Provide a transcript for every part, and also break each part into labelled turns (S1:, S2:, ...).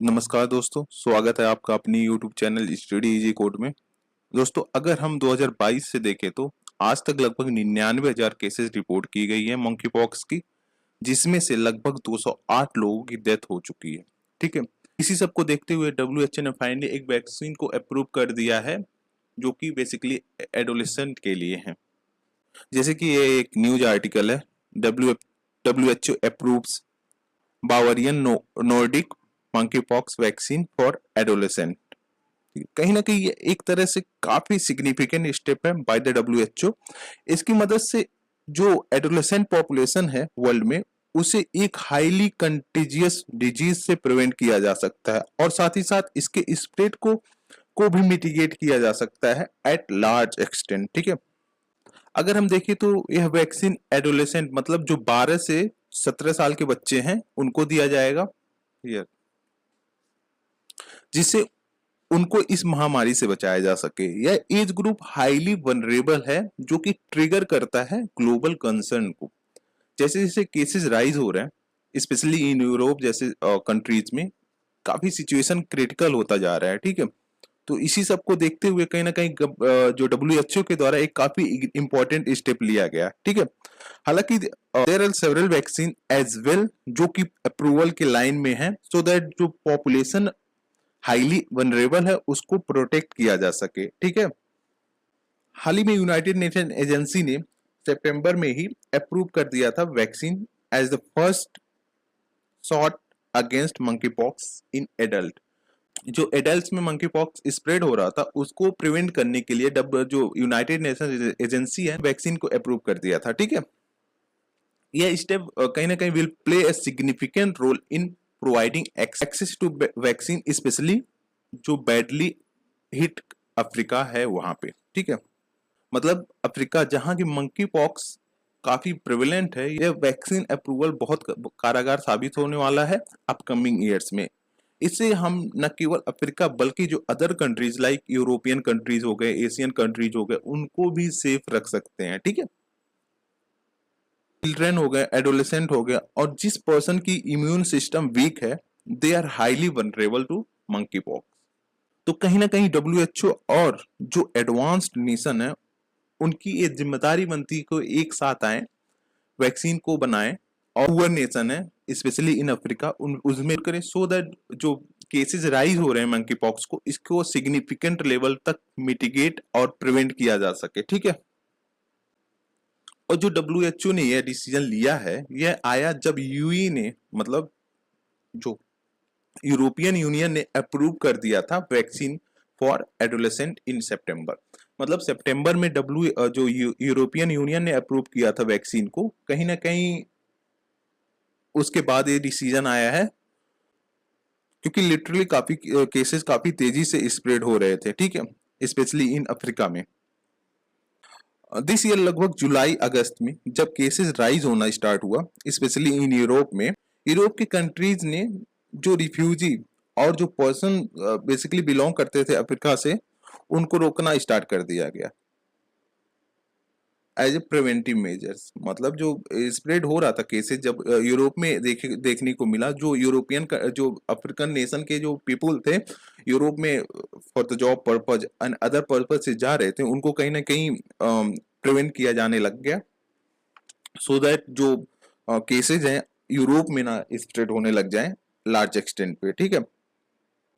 S1: नमस्कार दोस्तों, स्वागत है आपका अपनी YouTube channel study easy code में। दोस्तों, अगर हम 2022 से देखें तो आज तक लगभग 99,000 केसेस रिपोर्ट की गई है मंकी पॉक्स की, जिसमें से लगभग 208 लोगों की डेथ हो चुकी है। ठीक है, इसी सब को देखते हुए WHO ने फाइनली एक वैक्सीन को अप्रूव कर दिया है, जो कि बेसिकली एडोलेसेंट के लिए है। जैसे कि ये एक न्यूज आर्टिकल है, WHO approves Bavarian Nordic monkeypox vaccine for adolescent. कहीं ना कहीं ये एक तरह से काफी सिग्निफिकेंट स्टेप है बाय द WHO। इसकी मदद से जो एडोलेसेंट पॉपुलेशन है वर्ल्ड में, उसे एक हाईली कंटेजियस डिजीज से प्रिवेंट किया जा सकता है और साथ ही साथ इसके स्प्रेड को भी मिटिगेट किया जा सकता है एट लार्ज एक्सटेंट। ठीक है, अगर हम देखें तो यह वैक्सीन एडोलेसेंट मतलब जो 12 से 17 साल के बच्चे हैं उनको दिया जाएगा, जिससे उनको इस महामारी से बचाया जा सके। यह एज ग्रुप हाईली वनरेबल है, जो कि ट्रिगर करता है ग्लोबल कंसर्न को। जैसे जैसे केसेस राइज हो रहे हैं स्पेशली इन यूरोप जैसे कंट्रीज में, काफी सिचुएशन क्रिटिकल होता जा रहा है। ठीक है, तो इसी सब को देखते हुए कहीं ना कहीं जो WHO के द्वारा एक काफी इंपॉर्टेंट स्टेप लिया गया। ठीक है, हालांकि there are several vaccine as well जो कि अप्रूवल के लाइन में है, सो दैट जो पॉपुलेशन हाईली वनरेबल है उसको प्रोटेक्ट किया जा सके। ठीक है, हाल ही में यूनाइटेड नेशन एजेंसी ने सितंबर में ही अप्रूव कर दिया था vaccine as the first shot against monkeypox in adult. जो एडल्ट्स में मंकी पॉक्स स्प्रेड हो रहा था उसको प्रिवेंट करने के लिए जो यूनाइटेड नेशन एजेंसी है वैक्सीन को अप्रूव कर दिया था। ठीक है, यह स्टेप कहीं ना कहीं will play a significant role in providing access to vaccine, specially जो बैडली हिट अफ्रीका है वहां पे। ठीक है, मतलब अफ्रीका जहां की मंकी पॉक्स काफी प्रिवेलेंट है, यह वैक्सीन अप्रूवल बहुत कारगर साबित होने वाला है अपकमिंग ईयर्स में। इससे हम न केवल अफ्रीका बल्कि जो other countries like European countries हो गए, एशियन कंट्रीज हो गए, उनको भी सेफ रख सकते हैं। ठीक है, चिल्ड्रेन हो गए, एडोलेसेंट हो गया, और जिस पर्सन की इम्यून सिस्टम वीक है, they are highly vulnerable to monkeypox. तो कहीं ना कहीं WHO और जो एडवांस्ड नेशन है उनकी ये जिम्मेदारी बनती है को एक साथ आए, वैक्सीन को बनाएं, और पुअर नेशन है स्पेशली इन अफ्रीका उसमें करें, सो दैट जो केसेस राइज हो रहे हैं मंकी पॉक्स को, इसको सिग्निफिकेंट लेवल तक मिटिगेट और प्रिवेंट किया जा सके। ठीक है, और जो WHO ने यह डिसीजन लिया है, यह आया जब यूई ने मतलब जो यूरोपियन यूनियन ने अप्रूव कर दिया था वैक्सीन फॉर एडोलेसेंट इन सितंबर। मतलब सितंबर में जो यूरोपियन यूनियन ने अप्रूव किया था वैक्सीन को, कहीं ना कहीं उसके बाद ये डिसीजन आया है, क्योंकि लिटरली काफी केसेस काफी तेजी से स्प्रेड हो रहे थे। ठीक है, स्पेशली इन अफ्रीका में। दिस ईयर लगभग जुलाई अगस्त में जब केसेस राइज होना स्टार्ट हुआ, स्पेशली इन यूरोप में, यूरोप के कंट्रीज ने जो रिफ्यूजी और जो पर्सन बेसिकली बिलोंग करते थे अफ्रीका से, उनको रोकना स्टार्ट कर दिया गया एज ए प्रिवेंटिव मेजर्स। मतलब जो स्प्रेड हो रहा था केसेस, जब यूरोप में देखने को मिला, जो यूरोपियन जो अफ्रीकन नेशन के जो पीपल थे यूरोप में for the job purpose and other purpose से जा रहे थे, उनको कहीं ना कहीं प्रिवेंट किया जाने लग गया, सो दैट जो केसेस हैं यूरोप में ना स्प्रेड होने लग जाए लार्ज एक्सटेंट पे। ठीक है,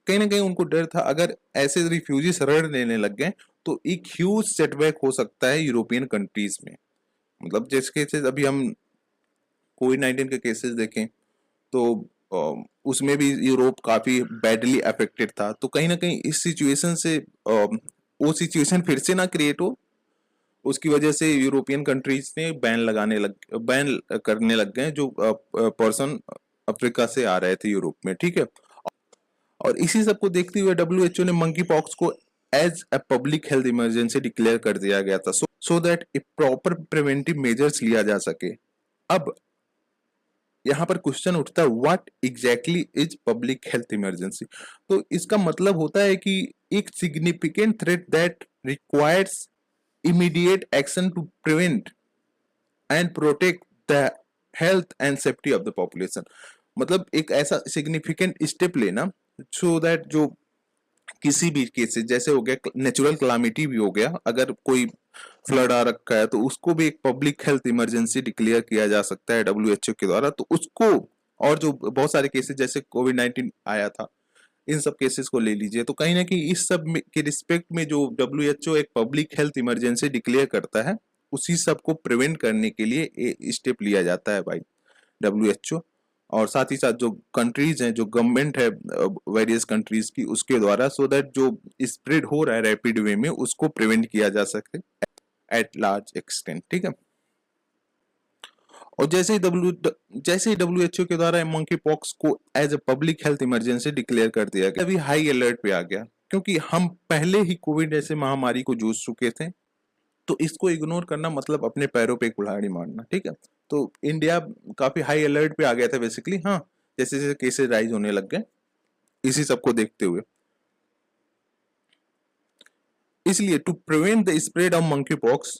S1: कहीं ना कहीं उनको डर था अगर ऐसे रिफ्यूजी शरण लेने लग गए तो एक ह्यूज सेटबैक हो सकता है यूरोपियन कंट्रीज में। मतलब जैसे केसेस अभी हम कोविड-19 के केसेस देखें तो उसमें भी यूरोप काफी बैडली अफेक्टेड था। तो कहीं ना कहीं इस सिचुएशन से वो सिचुएशन फिर से ना क्रिएट हो, उसकी वजह से यूरोपियन कंट्रीज ने बैन करने लग गए जो पर्सन अफ्रीका से आ रहे थे यूरोप में। ठीक है, और इसी सब को देखते हुए WHO ने मंकी पॉक्स को as a public health emergency declare कर दिया गया था, so that a proper preventive measures लिया जा सके। अब यहाँ पर क्वेश्चन उठता है, what exactly is public health emergency. तो इसका मतलब होता है कि एक significant threat that requires immediate action to prevent and protect the health and safety of the population. मतलब एक ऐसा सिग्निफिकेंट स्टेप लेना सो दैट जो किसी भी केसेस जैसे हो गया नेचुरल क्लामिटी भी हो गया, अगर कोई फ्लड आ रखा है तो उसको भी एक पब्लिक हेल्थ इमरजेंसी डिक्लेयर किया जा सकता है डब्ल्यूएचओ के द्वारा, तो उसको, और जो बहुत सारे केसेस जैसे कोविड-19 आया था, इन सब केसेस को ले लीजिए, तो कहीं ना कहीं इस सब के रिस्पेक्ट में जो डब्ल्यूएचओ एक पब्लिक हेल्थ इमरजेंसी डिक्लेयर करता है, उसी सब को प्रिवेंट करने के लिए स्टेप लिया जाता है भाई डब्ल्यूएचओ। और साथ ही साथ जो कंट्रीज हैं, जो गवर्नमेंट है वेरियस कंट्रीज की, उसके द्वारा, सो दैट जो स्प्रेड हो रहा है रैपिड वे में उसको प्रिवेंट किया जा सके एट लार्ज एक्सटेंट, ठीक है। और जैसे ही डब्ल्यूएचओ के द्वारा मंकी पॉक्स को as a public health emergency declare कर दिया गया, अभी हाई अलर्ट पे आ गया, क्योंकि हम पहले ही कोविड जैसे महामारी को जूझ चुके थे, तो इसको इग्नोर करना मतलब अपने पैरों पे कुल्हाड़ी मारना, ठीक है। तो इंडिया काफी हाई अलर्ट पे आ गया था बेसिकली, हाँ, जैसे जैसे केसेस राइज होने लग गए, इसी सबको देखते हुए, इसलिए to prevent the spread of monkeypox,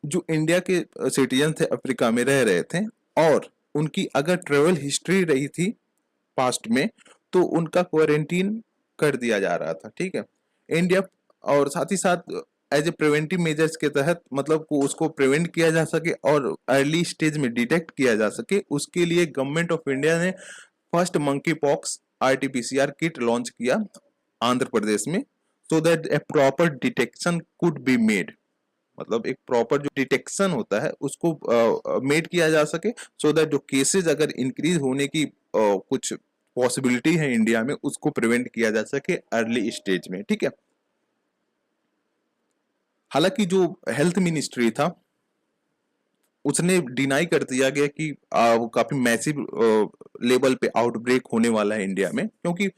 S1: जो इंडिया के सिटीजन थे अफ्रीका में रह रहे थे, और उनकी अगर ट्रेवल हिस्ट्री रही थी पास्ट में, तो उनका क्वारंटीन कर दिया जा रहा था, ठीक है। इंडिया, और साथ ही साथ एज ए प्रिवेंटिव मेजर्स के तहत, मतलब को उसको प्रिवेंट किया जा सके और अर्ली स्टेज में डिटेक्ट किया जा सके, उसके लिए गवर्नमेंट ऑफ इंडिया ने first monkey pox RTPCR kit launch किया आंध्र प्रदेश में, सो that a proper detection could be made, मतलब एक प्रॉपर जो डिटेक्शन होता है उसको मेड किया जा सके, सो दैट जो केसेस अगर इंक्रीज होने की कुछ पॉसिबिलिटी है इंडिया में, उसको प्रिवेंट किया जा सके अर्ली स्टेज में, ठीक है। हालांकि जो हेल्थ मिनिस्ट्री था, उसने डिनाई कर दिया गया कि वो काफी मैसिव लेवल पे आउटब्रेक होने वाला है इंडिया में, क्योंकि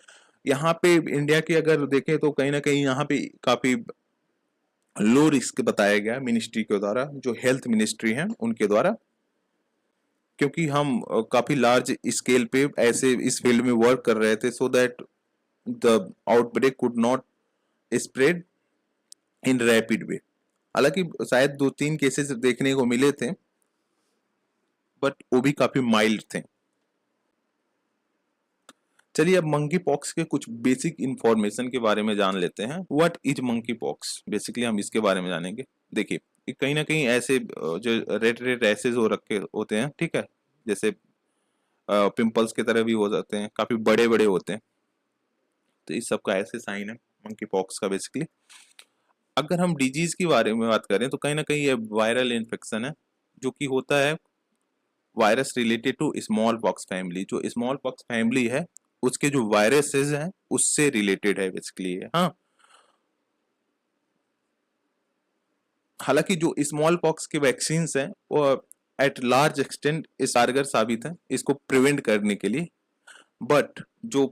S1: यहाँ पे इंडिया की अगर देखें तो कहीं ना कहीं यहाँ पे काफी लो रिस्क बताया गया मिनिस्ट्री के द्वारा, जो हेल्थ मिनिस्ट्री है उनके द्वारा, क्योंकि हम काफी लार्ज स्केल पे ऐसे इस फील्ड में वर्क कर रहे थे, so that the outbreak could not spread in rapid way. हालांकि शायद 2-3 केसेस देखने को मिले थे, बट वो भी काफी माइल्ड थे। चलिए अब मंकी पॉक्स के कुछ बेसिक इंफॉर्मेशन के बारे में जान लेते हैं। What is monkey pox, basically हम इसके बारे में जानेंगे। देखिए, ये कहीं ना कहीं ऐसे जो रेड रेड रैसेस हो रखे होते हैं, ठीक है, जैसे पिंपल्स की तरह भी हो जाते हैं, काफी बड़े बड़े होते हैं, तो इस सब का ऐसे साइन है मंकी पॉक्स का बेसिकली। अगर हम डिजीज के बारे में बात करें तो कहीं ना कहीं ये वायरल इन्फेक्शन है, जो कि होता है virus related to smallpox family. जो स्मॉल पॉक्स फैमिली है उसके जो वायरसेस हैं उससे रिलेटेड है बेसिकली है, हाँ। हालांकि जो स्मॉल पॉक्स के वैक्सीन हैं वो एट लार्ज एक्सटेंट इस कारगर साबित है इसको प्रिवेंट करने के लिए, बट जो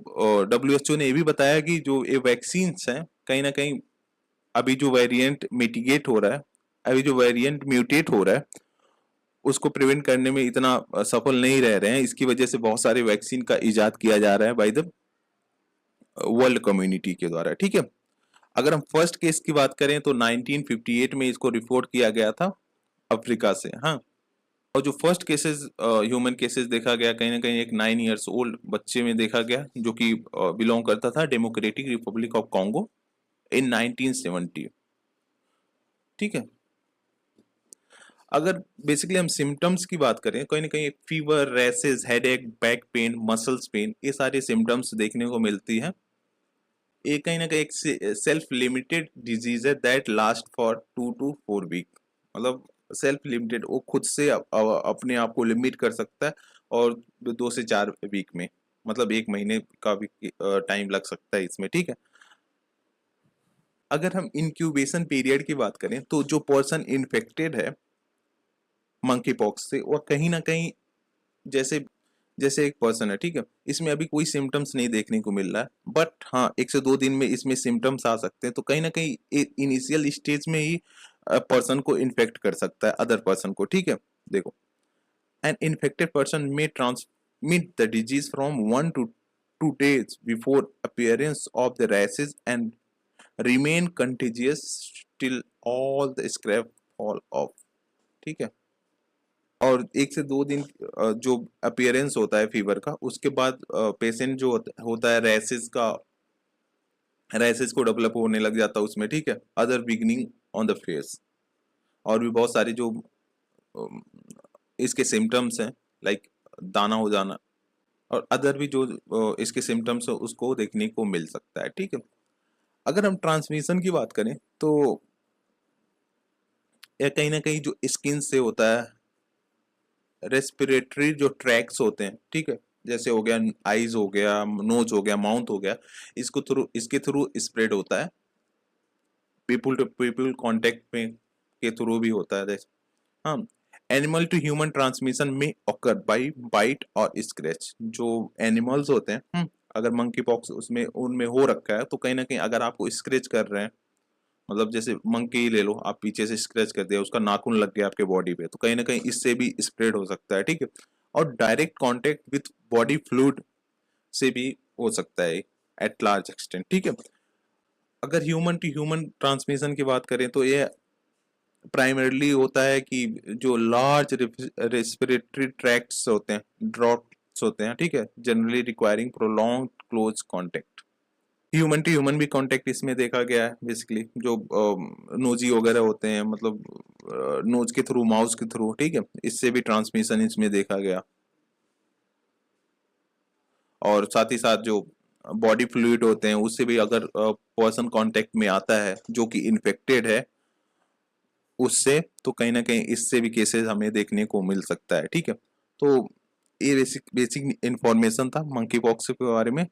S1: डब्ल्यूएचओ ने ये भी बताया कि जो ये वैक्सीन हैं कहीं ना कहीं अभी जो वेरिएंट मिटिगेट हो रहा है, अभी जो वेरिएंट म्यूटेट हो रहा है, उसको प्रिवेंट करने में इतना सफल नहीं रह रहे हैं। इसकी वजह से बहुत सारे वैक्सीन का इजाद किया जा रहा है बाय द वर्ल्ड कम्युनिटी के द्वारा, ठीक है। अगर हम फर्स्ट केस की बात करें तो 1958 में इसको रिपोर्ट किया गया था अफ्रीका से, हाँ। और जो फर्स्ट केसेस ह्यूमन केसेस देखा गया कहीं ना कहीं एक 9 इयर्स ओल्ड बच्चे में देखा गया, जो कि बिलोंग करता था डेमोक्रेटिक रिपब्लिक ऑफ कॉन्गो इन 1970, ठीक है। अगर बेसिकली हम सिम्टम्स की बात करें, कहीं ना कहीं fever, rashes, headache, back pain, muscles pain, ये सारे सिम्टम्स देखने को मिलती हैं। ये कहीं ना कहीं एक सेल्फ लिमिटेड डिजीज है that last for 2 to 4 week, मतलब सेल्फ लिमिटेड, वो खुद से अपने आप को लिमिट कर सकता है, और 2 से 4 वीक में, मतलब 1 महीने का भी टाइम लग सकता है इसमें, ठीक है। अगर हम इंक्यूबेशन पीरियड की बात करें तो जो पर्सन इन्फेक्टेड है मंकी पॉक्स से, वो कहीं ना कहीं जैसे जैसे एक पर्सन है, ठीक है, इसमें अभी कोई सिम्टम्स नहीं देखने को मिल रहा है, बट हाँ 1 से 2 दिन में इसमें सिम्टम्स आ सकते हैं, तो कहीं ना कहीं इनिशियल स्टेज में ही पर्सन को इन्फेक्ट कर सकता है अदर पर्सन को, ठीक है। देखो, एन इन्फेक्टेड पर्सन में transmit the disease from 1 to 2 days before appearance of the rashes and remain contagious till all the scrap fall of, ठीक है। और 1 से 2 दिन जो अपीयरेंस होता है फीवर का, उसके बाद पेशेंट जो होता है रैसेस को डेवलप होने लग जाता है उसमें, ठीक है, other beginning on the face. और भी बहुत सारी जो अम, इसके सिम्टम्स हैं, लाइक दाना हो जाना और अदर भी जो इसके सिम्टम्स है उसको देखने को मिल सकता है, ठीक है। अगर हम ट्रांसमिशन की बात करें तो यह कहीं ना कहीं जो स्किन से होता है, रेस्पिरेटरी जो ट्रैक्स होते हैं, ठीक है, जैसे हो गया आईज हो गया, नोज हो गया, माउथ हो गया, इसके थ्रू स्प्रेड होता है। पीपल टू पीपल कांटेक्ट में के थ्रू भी होता है जैसे। हाँ, एनिमल टू ह्यूमन ट्रांसमिशन में ऑकर बाई बाइट और स्क्रैच। जो एनिमल्स होते हैं, अगर मंकी पॉक्स उसमें उनमें हो रखा है तो कहीं ना कहीं अगर आपको स्क्रैच कर रहे हैं, मतलब जैसे मंकी ही ले लो, आप पीछे से स्क्रैच कर दिया, उसका नाखून लग गया आपके बॉडी पे, तो कहीं ना कहीं इससे भी स्प्रेड हो सकता है, ठीक है। और direct contact with body fluid से भी हो सकता है एट लार्ज एक्सटेंट, ठीक है। अगर ह्यूमन टू ह्यूमन ट्रांसमिशन की बात करें तो ये प्राइमरली होता है कि जो लार्ज रेस्पिरेटरी ट्रैक्ट्स होते हैं, ड्रॉप्स होते हैं, ठीक है, generally requiring prolong close contact. Human to human भी कांटेक्ट इसमें देखा गया है बेसिकली, जो नोजी वगैरह होते हैं, मतलब नोज के थ्रू, माउस के थ्रू, ठीक है, इससे भी ट्रांसमिशन इसमें देखा गया। और साथ ही साथ जो बॉडी फ्लूइड होते हैं उससे भी अगर पर्सन कांटेक्ट में आता है जो कि इन्फेक्टेड है उससे, तो कहीं ना कहीं इससे भी केसेस हमें देखने को मिल सकता है, ठीक है। तो ये बेसिक बेसिक इंफॉर्मेशन था मंकी पॉक्स के बारे में।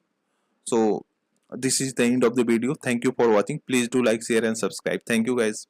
S1: So this is the end of the video. Thank you for watching. Please do like, share and subscribe. Thank you guys.